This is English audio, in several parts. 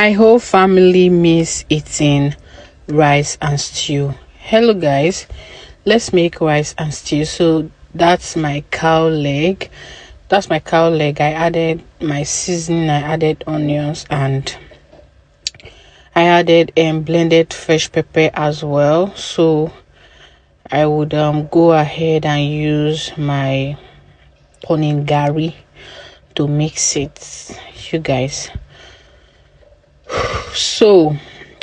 My whole family miss eating rice and stew. Hello guys, let's make rice and stew. So that's my cow leg. I added my seasoning, I added onions, and I added blended fresh pepper as well. So I would go ahead and use my gari to mix it, you guys. So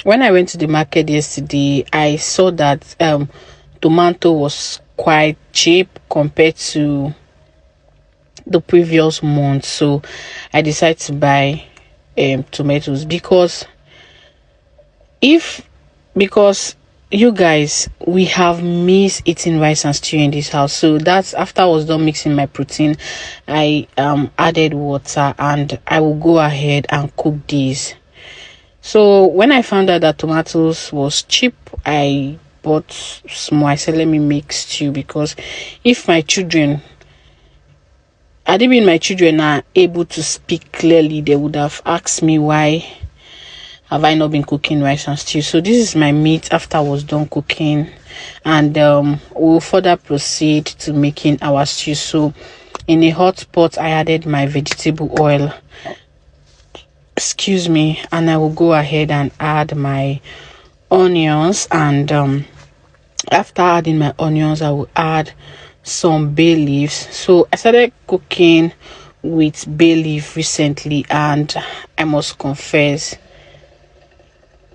when I went to the market yesterday, I saw that tomato was quite cheap compared to the previous month. So I decided to buy tomatoes because you guys, we have missed eating rice and stew in this house. So that's after I was done mixing my protein, I added water and I will go ahead and cook these. So when I found out that tomatoes was cheap, I bought small. I said, let me make stew, because if my children are able to speak clearly, they would have asked me why have I not been cooking rice and stew. So this is my meat after I was done cooking, and we'll further proceed to making our stew. So in a hot pot, I added my vegetable oil, and I will go ahead and add my onions, and after adding my onions, I will add some bay leaves. So I started cooking with bay leaf recently, and I must confess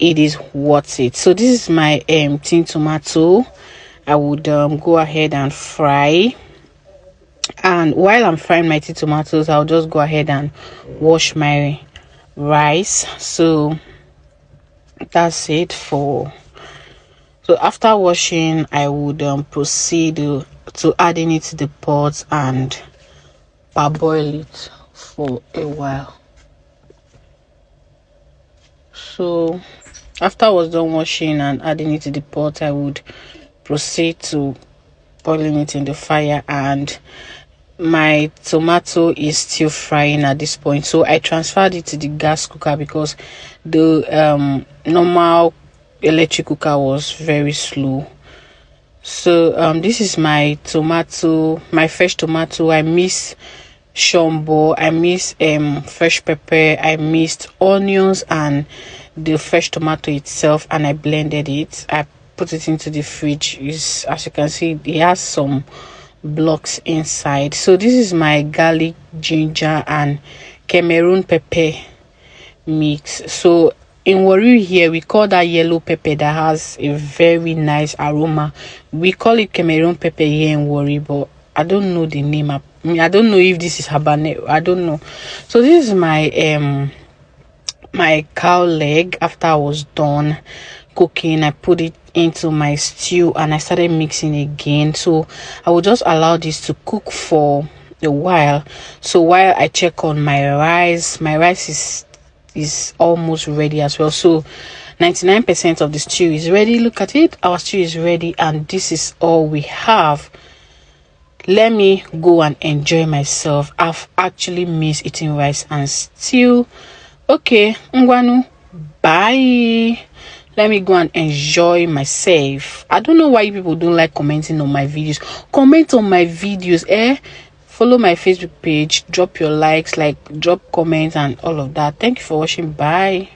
it is worth it. So this is my tin tomato. I would go ahead and fry, and while I'm frying my tin tomatoes, I'll just go ahead and wash my rice. So that's it for. So after washing, I would proceed to adding it to the pot and parboil it for a while. So after I was done washing and adding it to the pot, I would proceed to boiling it in the fire, and my tomato is still frying at this point. So I transferred it to the gas cooker because the normal electric cooker was very slow. So this is my tomato, my fresh tomato. I miss shombo, I miss fresh pepper, I missed onions and the fresh tomato itself, and I blended it. I put it into the fridge. As you can see, it has some blocks inside. So this is my garlic, ginger, and Cameroon pepper mix. So in Warri here, we call that yellow pepper that has a very nice aroma. We call it Cameroon pepper here in Warri, but I don't know the name. I don't know if this is habanero. I don't know. So this is my my cow leg. After I was done cooking, I put it into my stew and I started mixing again. So I will just allow this to cook for a while. So while I check on my rice is almost ready as well. So 99% of the stew is ready. Look at it, our stew is ready, and this is all we have. Let me go and enjoy myself. I've actually missed eating rice and stew. Okay, ngwanu, bye. Let me go and enjoy myself. I don't know why people don't like commenting on my videos. Comment on my videos, follow my Facebook page, drop your likes, drop comments and all of that. Thank you for watching. Bye.